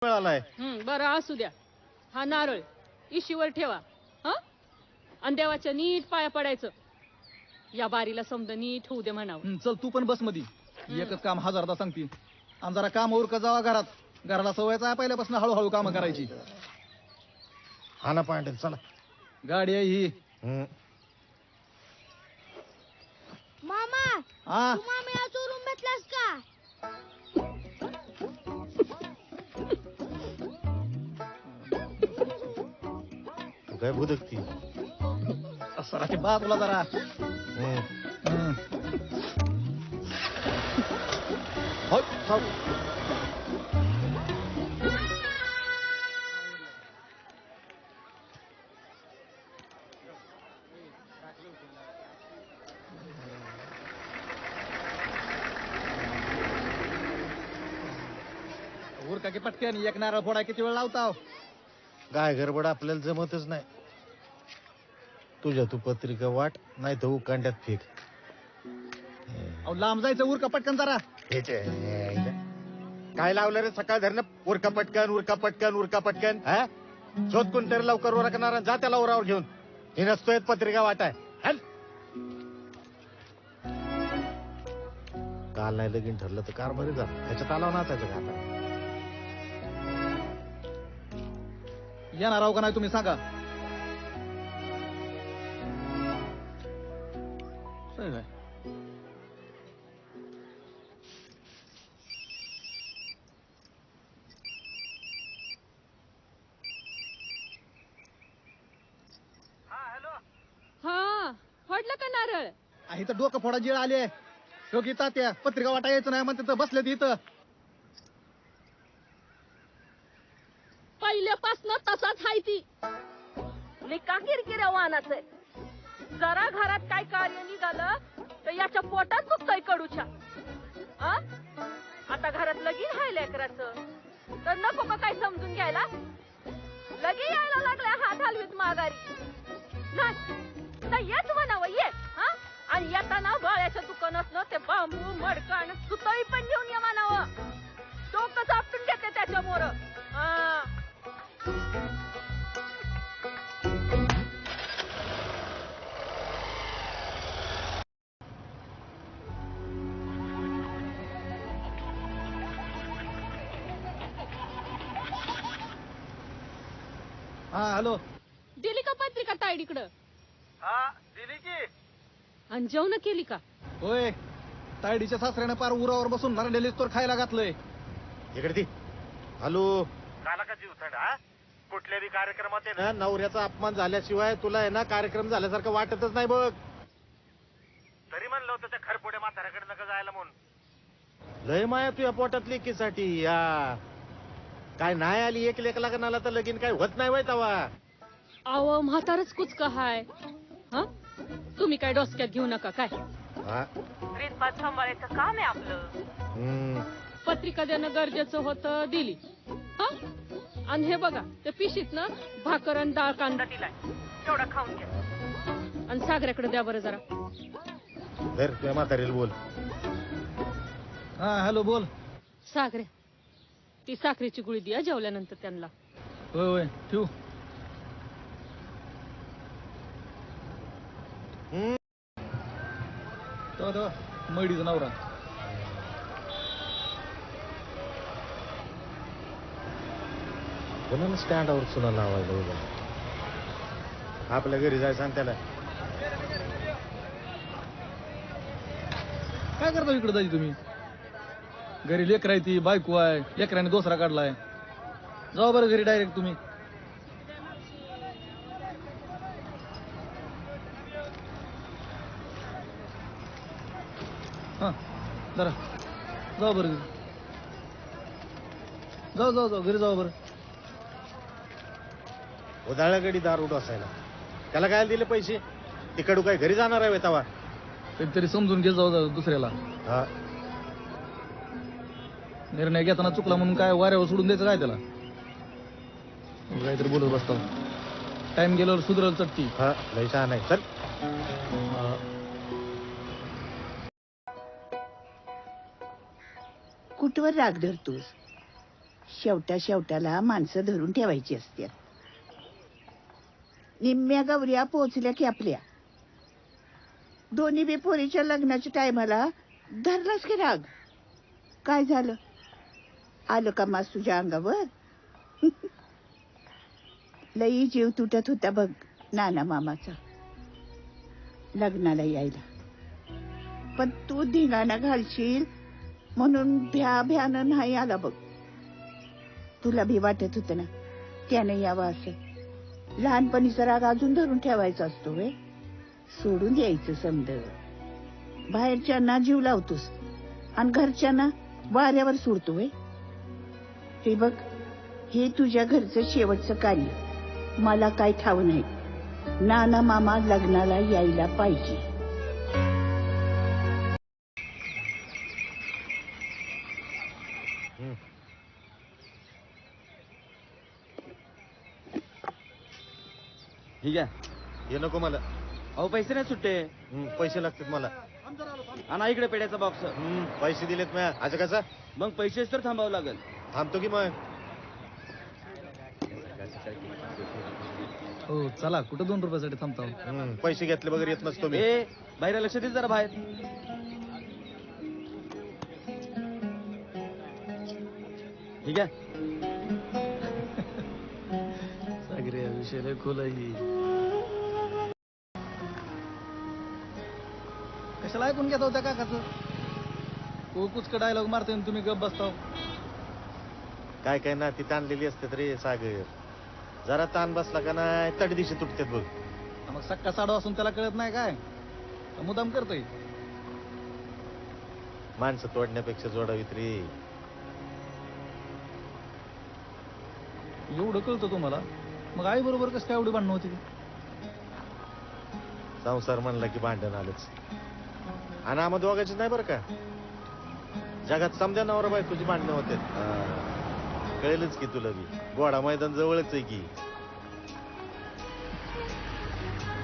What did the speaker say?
मिळालाय. बरं असू द्या. हा नारळ इशीवर ठेवा. हा आणि देवाच्या नीट पाया पडायचं. या बारीला समजा नीट होऊ दे म्हणावं. चल तू पण बस मध्ये. एकच काम हजारदा सांगते. आणि जरा काम उरकत जावा घरात. घराला सवयच आहे पहिल्यापासून हळूहळू कामं करायची. हा ना पांडे चला. गाडी आहे ही. मामा हा तू मामीला चोरून भेटलास का? तू काय भुदकती? सराची बाजूला जरा. हो हो. उरका की पटकन. एक नारळ फोडा किती वेळ लावताव? काय गडबड आपल्याला जमतच नाही. तुझ्या तू पत्रिका वाट नाही तर उकांड्यात फेक. अहो लांब जायचं. उरका पटकन जरा. काय लावलं रे सकाळ धरणं? उरका पटकन उरका पटकन उरका पटकन. हा शोध कोणतरी लवकर उरकणार. जा त्याला उरावर घेऊन. हे नसतोय पत्रिका वाटाय. काल नाही लगीन ठरलं तर कार मध्ये जा. त्याच्यात आला नाचायचं का आता? येणार आहो का नाही तुम्ही सांगा. हा फोडलं का नारळ? इथं डोकं फोडा जीळ आले. योगी तात्या पत्रिका वाटा यायचं नाही म्हणते तर बसले इथं. पहिल्यापासनं तसाच हाय ती. निका किरकिऱ्या वाहनाच आहे. जरा घरात काय कार्य निघालं तर याच्या पोटात दुखतंय कडूच्या. आता घरात लगीन हाय लेकराचं तर नको का काय समजून घ्यायला? लगी यायला लागलाय हात हलवीत माघारी. नाही येच म्हणावं ये. हा आणि येताना बाळ्याच्या दुकानातनं ते बांबू मडकण सुतळी पण घेऊन ये म्हणावं. डोकं चापटून घेते त्याच्यामुळं. हा हॅलो. दिली का पत्रिका तायडीकडं? हा दिली की. आणि जेवण केली का? होय. तायडीच्या सासऱ्याने पार उरावर बसून नारडेलीच तर खायला घातलंय. इकडे ती. हॅलो. काला का जीव थंड? कुठल्या बी कार्यक्रमात आहे ना नवऱ्याचा अपमान झाल्याशिवाय तुला आहे ना कार्यक्रम झाल्यासारखं वाटतच नाही बघ. तरी म्हणलं होतं त्या खरपोड्या म्हाताऱ्याकडे नका जायला म्हणून. लय माया तुझ्या पोटात लेकीसाठी. या काय नाही आली एक लेक लग्नाला तर लगीन काय होत नाही वय तवा. अव म्हातारच कुचका हाय. हा तुम्ही काय डोसक्यात घेऊ नका काय. रीतभात सांभाळायचं काम आहे आपलं. पत्रिका देणं गरजेचं होतं दिली. हा आणि हे बघा त्या पिशीत ना भाकर आणि डाळ कांदा दिलाय. तेवढा खाऊन घ्या. आणि सागऱ्याकडे द्या बरं जरा. तुझ्या म्हातारीला बोल. हा हॅलो बोल. सागऱ्या ती साखरेची गुळी द्या जेवल्यानंतर त्यांना. होय होय ठेवू. मैडीचा नवरा. कोणाला स्टँडावर सुना लावायला उभा. आपल्या घरी जाय सांग त्याला. काय करता इकडे जायची तुम्ही? घरी लेकर आहे ती बायको आहे. लेकराने दुसरा काढलाय. जाऊ बरं घरी डायरेक्ट तुम्ही. हा जरा जाऊ बरं घरी. जाऊ जाऊ जाऊ घरी जाऊ बरं. उधाळ्यागडी दारू असायला त्याला काय दिले पैसे? तिकडू काय घरी जाणार आहे तवा? तरी समजून घे जाऊ दुसऱ्याला. हा निर्णय घेताना चुकला म्हणून काय वाऱ्यावर सोडून द्यायचं काय त्याला? काहीतरी बोलत बसतो. टाइम गेल्यावर सुधरल चटती. हा लय छान आहे. चल. कुठवर राग धरतोस? शेवट्याला माणसं धरून ठेवायची असतात. निम्म्या गौऱ्या पोहोचल्या की आपल्या दोन्ही बी पोरीच्या लग्नाच्या टायमाला धरलास की राग. काय झालं, आलं का मास तुझ्या अंगावर? लई जीव तुटत होता बघ नाना मामाचा लग्नाला यायला, पण तू धिंगाणा घालशील म्हणून भ्यानं नाही आला बघ. तुला भी वाटत होत ना त्याने यावं असं. लहानपणीचा राग अजून धरून ठेवायचा असतो वे, सोडून द्यायचं समज. बाहेरच्यांना जीव लावतोस आणि घरच्यांना वाऱ्यावर सोडतो वे. हे बघ, हे तुझ्या घरचं शेवटचं कार्य. मला काय ठाव नाही, नाना मामा लग्नाला यायला पाहिजे. ठीक आहे. हे नको मला. अहो पैसे नाही सुट्टे. पैसे लागतात मला. आणा इकडे पेड्याचा बॉक्स. पैसे दिलेत म्या. आज कसा मग पैसेच तर थांबावं लागेल. थांबतो की मग. हो चला, कुठं 2 रुपयासाठी थांबता? पैसे घेतले वगैरे येत नसतो मी. ए बाहेर लक्ष दे जरा बाहेर. ठीक आहे. सागरे विषय लय खोल आहे. कशाला ऐकून घेता होत्या काकाचं? तो कुचका डायलॉग मारते आणि तुम्ही गप बसताव. काय काय ना ती ताणलेली असते रे सागर. जरा ताण बसला का नाही तडदिशी तुटतात बघ. मग सक्का साडू असून त्याला कळत नाही काय? मुदाम करतोय. माणसं तोडण्यापेक्षा जोडावीत रे. एवढं कळतं तुम्हाला, मग आई बरोबर कसं काय एवढी भांडणं होती? संसार म्हणला की भांडण आलंच. आणि आम्हा दोघांची नाही बरं का, जगात समजा नवरा बायकोची भांडणं होते. कळेलच की तुला बी. गोडा मैदान जवळच आहे की.